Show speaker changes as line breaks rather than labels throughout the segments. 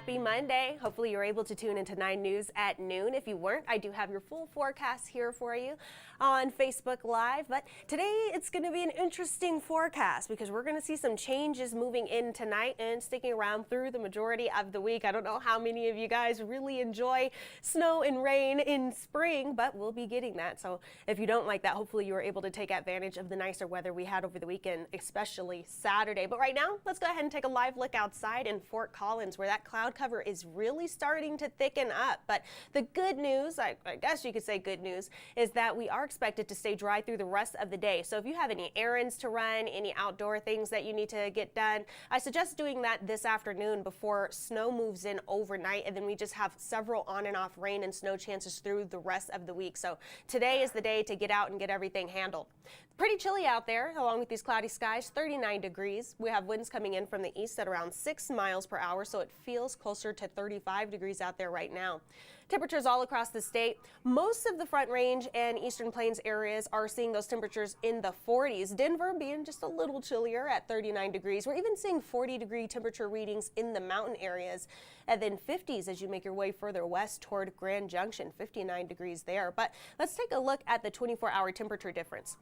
Happy Monday. Hopefully you're able to tune into 9 News at noon. If you weren't, I do have your full forecast here for you on Facebook Live. But today it's going to be an interesting forecast because we're going to see some changes moving in tonight and sticking around through the majority of the week. I don't know how many of you guys really enjoy snow and rain in spring, but we'll be getting that. So if you don't like that, hopefully you were able to take advantage of the nicer weather we had over the weekend, especially Saturday. But right now, let's go ahead and take a live look outside in Fort Collins, where that cloud cover is really starting to thicken up. But the good news, I guess you could say good news, is that we are expected to stay dry through the rest of the day. So if you have any errands to run, any outdoor things that you need to get done, I suggest doing that this afternoon before snow moves in overnight, and then we just have several on and off rain and snow chances through the rest of the week. So today is the day to get out and get everything handled. Pretty chilly out there along with these cloudy skies, 39 degrees. We have winds coming in from the east at around 6 miles per hour, so it feels closer to 35 degrees out there right now. Temperatures all across the state. Most of the Front Range and Eastern Plains areas are seeing those temperatures in the 40s. Denver being just a little chillier at 39 degrees. We're even seeing 40-degree temperature readings in the mountain areas, and then 50s as you make your way further west toward Grand Junction, 59 degrees there. But let's take a look at the 24-hour temperature difference.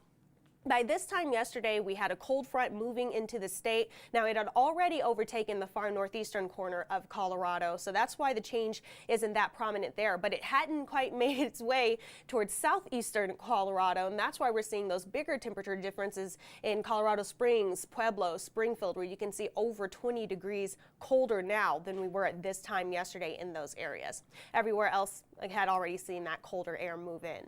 By this time yesterday, we had a cold front moving into the state. Now, it had already overtaken the far northeastern corner of Colorado, so that's why the change isn't that prominent there. But it hadn't quite made its way towards southeastern Colorado, and that's why we're seeing those bigger temperature differences in Colorado Springs, Pueblo, Springfield, where you can see over 20 degrees colder now than we were at this time yesterday in those areas. Everywhere else, I had already seen that colder air move in.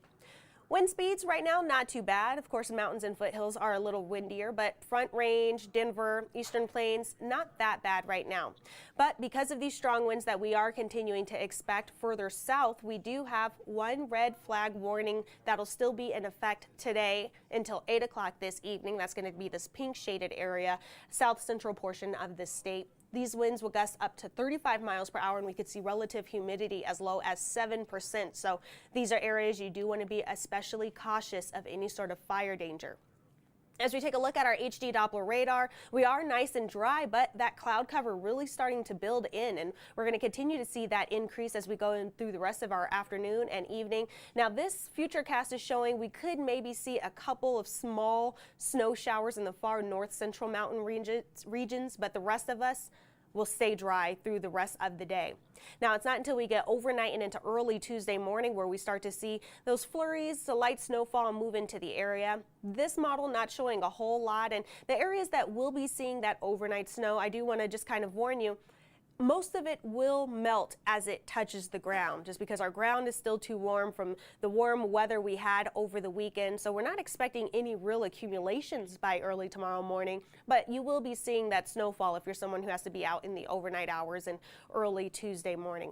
Wind speeds right now, not too bad. Of course, mountains and foothills are a little windier, but Front Range, Denver, Eastern Plains, not that bad right now. But because of these strong winds that we are continuing to expect further south, we do have one red flag warning that'll still be in effect today until 8 o'clock this evening. That's going to be this pink shaded area, south central portion of the state. These winds will gust up to 35 miles per hour, and we could see relative humidity as low as 7%. So these are areas you do want to be especially cautious of any sort of fire danger. As we take a look at our HD Doppler radar, we are nice and dry, but that cloud cover really starting to build in, and we're going to continue to see that increase as we go in through the rest of our afternoon and evening. Now, this futurecast is showing we could maybe see a couple of small snow showers in the far north central mountain regions, but the rest of us will stay dry through the rest of the day. Now, it's not until we get overnight and into early Tuesday morning where we start to see those flurries, the light snowfall move into the area. This model not showing a whole lot, and the areas that will be seeing that overnight snow, I do want to just kind of warn you, most of it will melt as it touches the ground, just because our ground is still too warm from the warm weather we had over the weekend. So we're not expecting any real accumulations by early tomorrow morning, but you will be seeing that snowfall if you're someone who has to be out in the overnight hours and early Tuesday morning.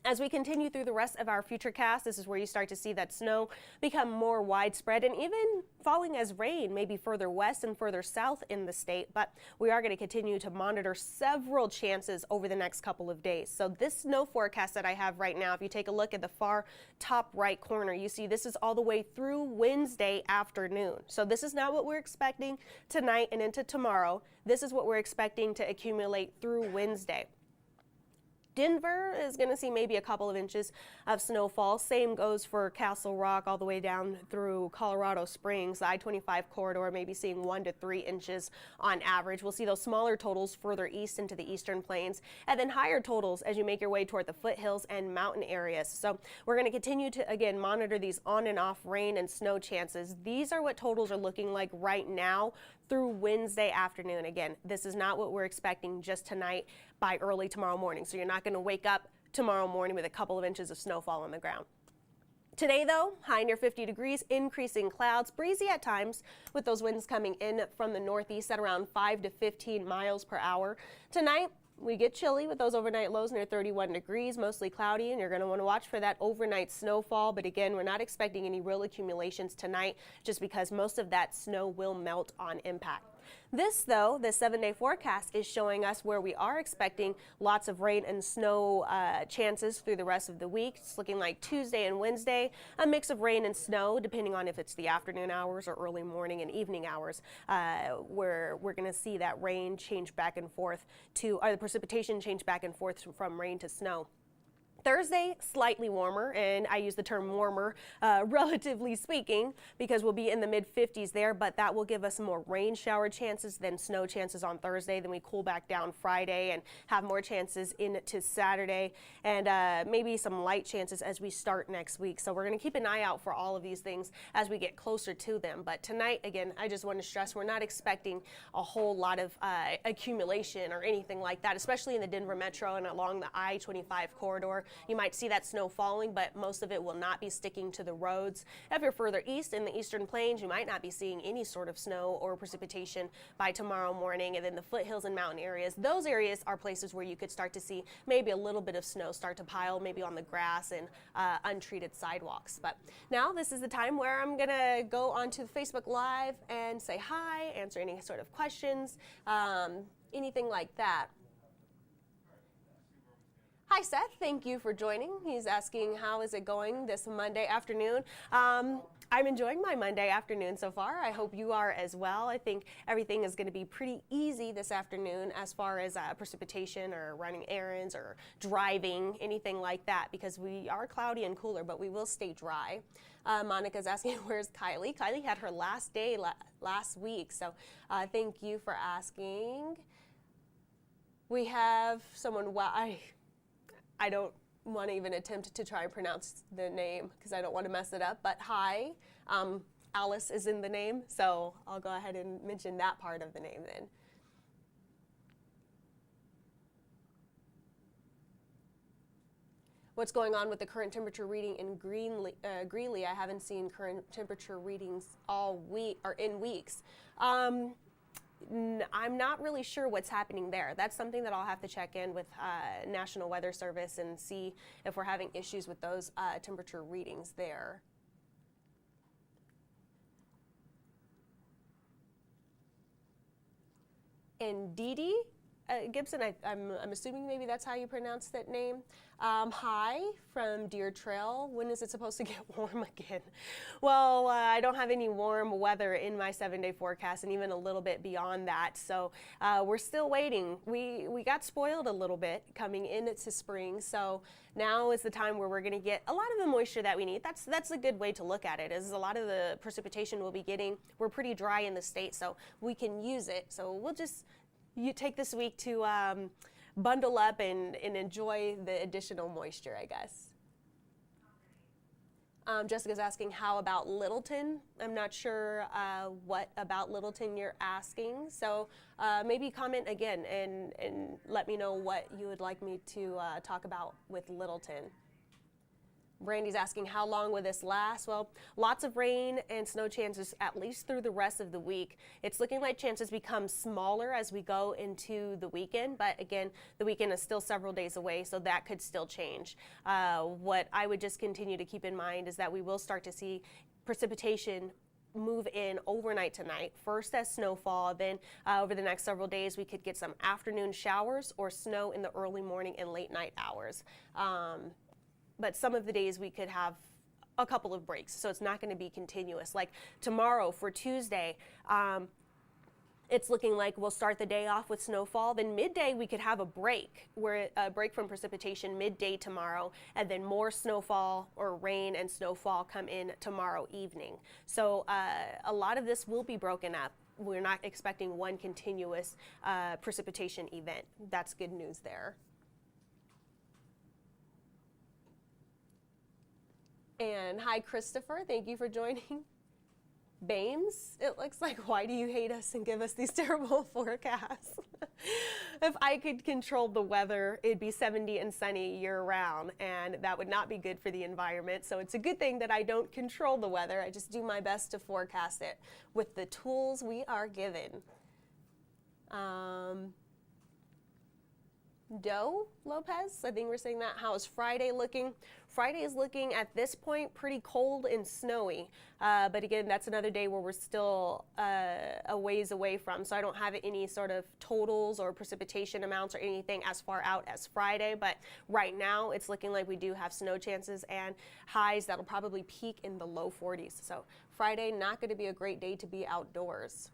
As we continue through the rest of our futurecast, this is where you start to see that snow become more widespread and even falling as rain, maybe further west and further south in the state. But we are going to continue to monitor several chances over the next couple of days. So this snow forecast that I have right now, if you take a look at the far top right corner, you see this is all the way through Wednesday afternoon. So this is not what we're expecting tonight and into tomorrow. This is what we're expecting to accumulate through Wednesday. Denver is going to see maybe a couple of inches of snowfall. Same goes for Castle Rock all the way down through Colorado Springs. The I-25 corridor maybe seeing 1 to 3 inches on average. We'll see those smaller totals further east into the Eastern Plains, and then higher totals as you make your way toward the foothills and mountain areas. So we're going to continue to, again, monitor these on and off rain and snow chances. These are what totals are looking like right now through Wednesday afternoon. Again, this is not what we're expecting just tonight by early tomorrow morning. So you're not going to wake up tomorrow morning with a couple of inches of snowfall on the ground. Today, though, high near 50 degrees, increasing clouds, breezy at times with those winds coming in from the northeast at around 5 to 15 miles per hour. Tonight, we get chilly with those overnight lows near 31 degrees, mostly cloudy, and you're going to want to watch for that overnight snowfall. But again, we're not expecting any real accumulations tonight just because most of that snow will melt on impact. This, though, the 7-day forecast is showing us where we are expecting lots of rain and snow chances through the rest of the week. It's looking like Tuesday and Wednesday, a mix of rain and snow, depending on if it's the afternoon hours or early morning and evening hours, where we're going to see that rain change back and forth or the precipitation change back and forth from rain to snow. Thursday, slightly warmer, and I use the term warmer, relatively speaking, because we'll be in the mid-50s there, but that will give us more rain shower chances than snow chances on Thursday. Then we cool back down Friday and have more chances into Saturday, and maybe some light chances as we start next week. So we're going to keep an eye out for all of these things as we get closer to them. But tonight, again, I just want to stress we're not expecting a whole lot of accumulation or anything like that, especially in the Denver metro and along the I-25 corridor. You might see that snow falling, but most of it will not be sticking to the roads. If you're further east in the Eastern Plains, you might not be seeing any sort of snow or precipitation by tomorrow morning. And then the foothills and mountain areas, those areas are places where you could start to see maybe a little bit of snow start to pile, maybe on the grass and untreated sidewalks. But now this is the time where I'm going to go onto Facebook Live and say hi, answer any sort of questions, anything like that. Hi, Seth. Thank you for joining. He's asking, how is it going this Monday afternoon? I'm enjoying my Monday afternoon so far. I hope you are as well. I think everything is going to be pretty easy this afternoon as far as precipitation or running errands or driving, anything like that, because we are cloudy and cooler, but we will stay dry. Monica's asking, where's Kylie? Kylie had her last day last week, so thank you for asking. We have someone, I don't want to even attempt to try and pronounce the name because I don't want to mess it up, but hi, Alice is in the name, so I'll go ahead and mention that part of the name then. What's going on with the current temperature reading in Greeley? I haven't seen current temperature readings all week or in weeks. I'm not really sure what's happening there. That's something that I'll have to check in with National Weather Service and see if we're having issues with those temperature readings there. And Dee Gibson, I'm assuming maybe that's how you pronounce that name. Hi from Deer Trail. When is it supposed to get warm again? Well, I don't have any warm weather in my 7-day forecast, and even a little bit beyond that. So we're still waiting. We got spoiled a little bit coming into spring. So now is the time where we're going to get a lot of the moisture that we need. That's a good way to look at it. Is a lot of the precipitation we'll be getting. We're pretty dry in the state, so we can use it. So we'll just take this week to bundle up and enjoy the additional moisture, I guess. Jessica's asking, how about Littleton? I'm not sure what about Littleton you're asking, so maybe comment again and let me know what you would like me to talk about with Littleton. Brandy's asking, how long will this last? Well, lots of rain and snow chances at least through the rest of the week. It's looking like chances become smaller as we go into the weekend, but again, the weekend is still several days away, so that could still change. What I would just continue to keep in mind is that we will start to see precipitation move in overnight tonight, first as snowfall, then over the next several days we could get some afternoon showers or snow in the early morning and late night hours. But some of the days we could have a couple of breaks, so it's not going to be continuous. Like tomorrow for Tuesday, it's looking like we'll start the day off with snowfall. Then midday we could have a break from precipitation midday tomorrow, and then more snowfall or rain and snowfall come in tomorrow evening. So a lot of this will be broken up. We're not expecting one continuous precipitation event. That's good news there. And hi, Christopher. Thank you for joining. Bames, it looks like, why do you hate us and give us these terrible forecasts? If I could control the weather, it'd be 70 and sunny year round, and that would not be good for the environment. So it's a good thing that I don't control the weather. I just do my best to forecast it with the tools we are given. Doe Lopez, I think we're saying that. How is Friday looking? Friday is looking at this point pretty cold and snowy. But again, that's another day where we're still a ways away from. So I don't have any sort of totals or precipitation amounts or anything as far out as Friday. But right now it's looking like we do have snow chances and highs that'll probably peak in the low 40s. So Friday, not going to be a great day to be outdoors.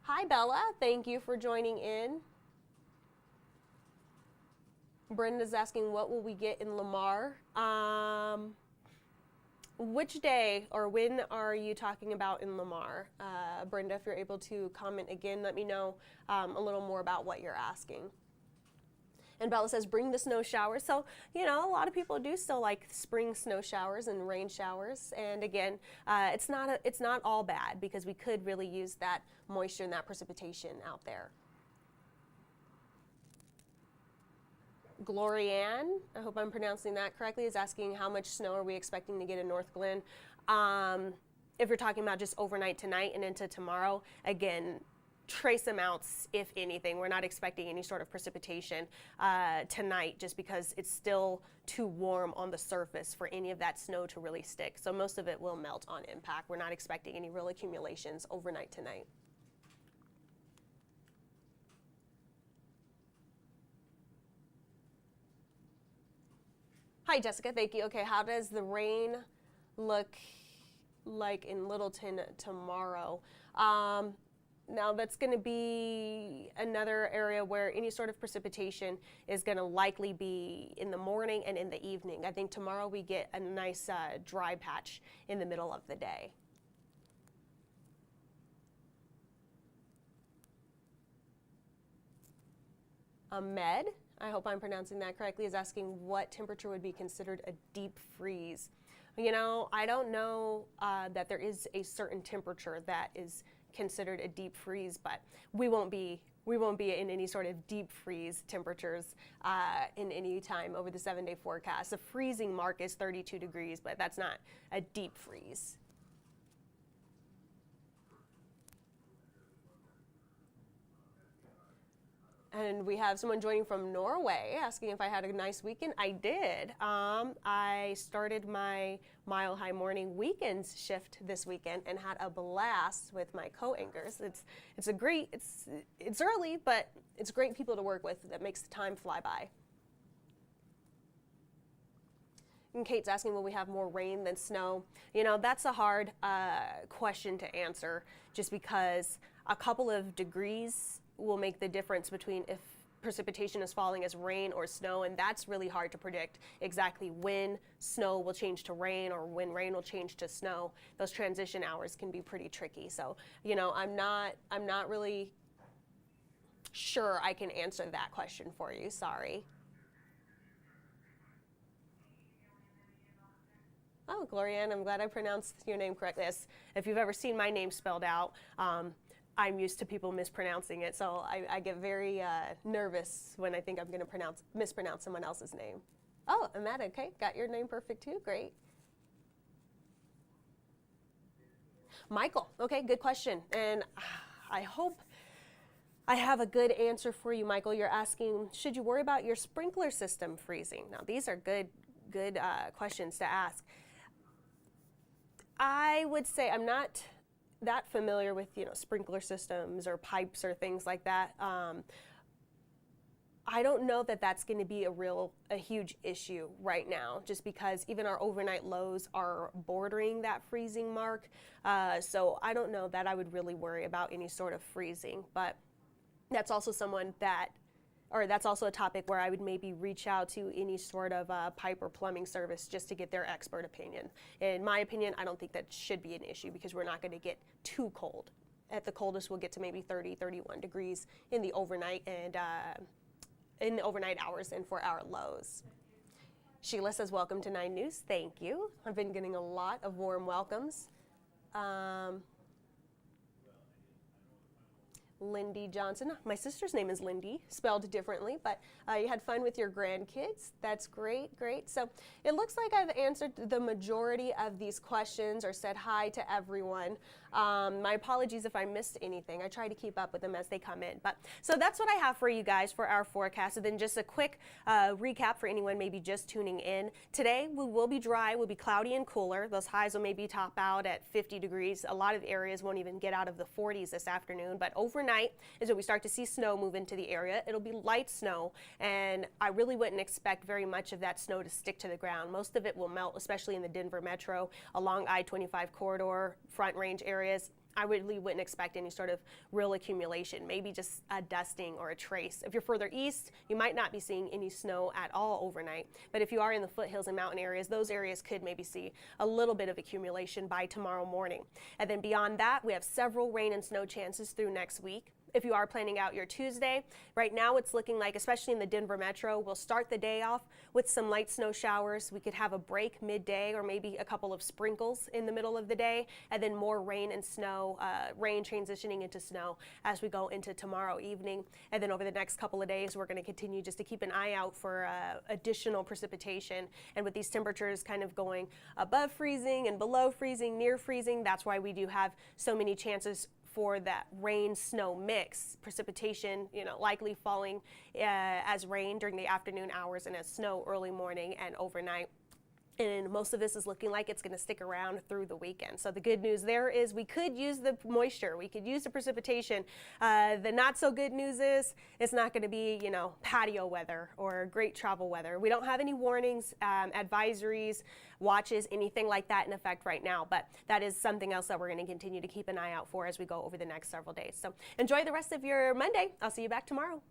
Hi, Bella. Thank you for joining in. Brenda's asking, what will we get in Lamar? Which day or when are you talking about in Lamar? Brenda, if you're able to comment again, let me know a little more about what you're asking. And Bella says, bring the snow showers. So, you know, a lot of people do still like spring snow showers and rain showers. And again, it's not all bad because we could really use that moisture and that precipitation out there. Glorianne, I hope I'm pronouncing that correctly, is asking how much snow are we expecting to get in North Glen. If you're talking about just overnight tonight and into tomorrow, again, trace amounts, if anything. We're not expecting any sort of precipitation tonight just because it's still too warm on the surface for any of that snow to really stick. So most of it will melt on impact. We're not expecting any real accumulations overnight tonight. Hi, Jessica. Thank you. Okay, how does the rain look like in Littleton tomorrow? Now that's going to be another area where any sort of precipitation is going to likely be in the morning and in the evening. I think tomorrow we get a nice dry patch in the middle of the day. Ahmed, I hope I'm pronouncing that correctly, is asking what temperature would be considered a deep freeze. You know, I don't know that there is a certain temperature that is considered a deep freeze, but we won't be in any sort of deep freeze temperatures in any time over the 7-day forecast. The freezing mark is 32 degrees, but that's not a deep freeze. And we have someone joining from Norway asking if I had a nice weekend. I did. I started my Mile High Morning Weekends shift this weekend and had a blast with my co-anchors. It's early, but it's great people to work with that makes the time fly by. And Kate's asking, will we have more rain than snow? You know, that's a hard question to answer just because a couple of degrees will make the difference between if precipitation is falling as rain or snow, and that's really hard to predict exactly when snow will change to rain or when rain will change to snow. Those transition hours can be pretty tricky. So, you know, I'm not really sure I can answer that question for you. Sorry. Oh, Glorianne, I'm glad I pronounced your name correctly. If you've ever seen my name spelled out, I'm used to people mispronouncing it, so I get very nervous when I think I'm going to mispronounce someone else's name. Oh, Amanda, okay, got your name perfect too, great. Michael, okay, good question, and I hope I have a good answer for you, Michael. You're asking, should you worry about your sprinkler system freezing? Now, these are good questions to ask. I would say I'm not that familiar with, you know, sprinkler systems or pipes or things like that. I don't know that that's going to be a huge issue right now, just because even our overnight lows are bordering that freezing mark. So I don't know that I would really worry about any sort of freezing, but that's also that's also a topic where I would maybe reach out to any sort of pipe or plumbing service just to get their expert opinion. In my opinion, I don't think that should be an issue because we're not going to get too cold. At the coldest, we'll get to maybe 30, 31 degrees in the overnight and in the overnight hours and for our lows. Sheila says, welcome to 9 News. Thank you. I've been getting a lot of warm welcomes. Lindy Johnson. My sister's name is Lindy, spelled differently, but you had fun with your grandkids. That's great, great. So it looks like I've answered the majority of these questions or said hi to everyone. My apologies if I missed anything. I try to keep up with them as they come in. But so that's what I have for you guys for our forecast. And then just a quick recap for anyone maybe just tuning in. Today we will be dry, we'll be cloudy and cooler. Those highs will maybe top out at 50 degrees. A lot of areas won't even get out of the 40s this afternoon, but overnight is when we start to see snow move into the area. It'll be light snow, and I really wouldn't expect very much of that snow to stick to the ground. Most of it will melt, especially in the Denver metro, along I-25 corridor, Front Range areas. I really wouldn't expect any sort of real accumulation, maybe just a dusting or a trace. If you're further east, you might not be seeing any snow at all overnight. But if you are in the foothills and mountain areas, those areas could maybe see a little bit of accumulation by tomorrow morning. And then beyond that, we have several rain and snow chances through next week. If you are planning out your Tuesday, right now it's looking like, especially in the Denver metro, we'll start the day off with some light snow showers. We could have a break midday or maybe a couple of sprinkles in the middle of the day, and then more rain and snow, rain transitioning into snow as we go into tomorrow evening. And then over the next couple of days, we're going to continue just to keep an eye out for additional precipitation. And with these temperatures kind of going above freezing and below freezing, near freezing, that's why we do have so many chances for that rain-snow mix. Precipitation, likely falling as rain during the afternoon hours and as snow early morning and overnight. And most of this is looking like it's going to stick around through the weekend. So the good news there is we could use the moisture. We could use the precipitation. The not so good news is it's not going to be, patio weather or great travel weather. We don't have any warnings, advisories, watches, anything like that in effect right now. But that is something else that we're going to continue to keep an eye out for as we go over the next several days. So enjoy the rest of your Monday. I'll see you back tomorrow.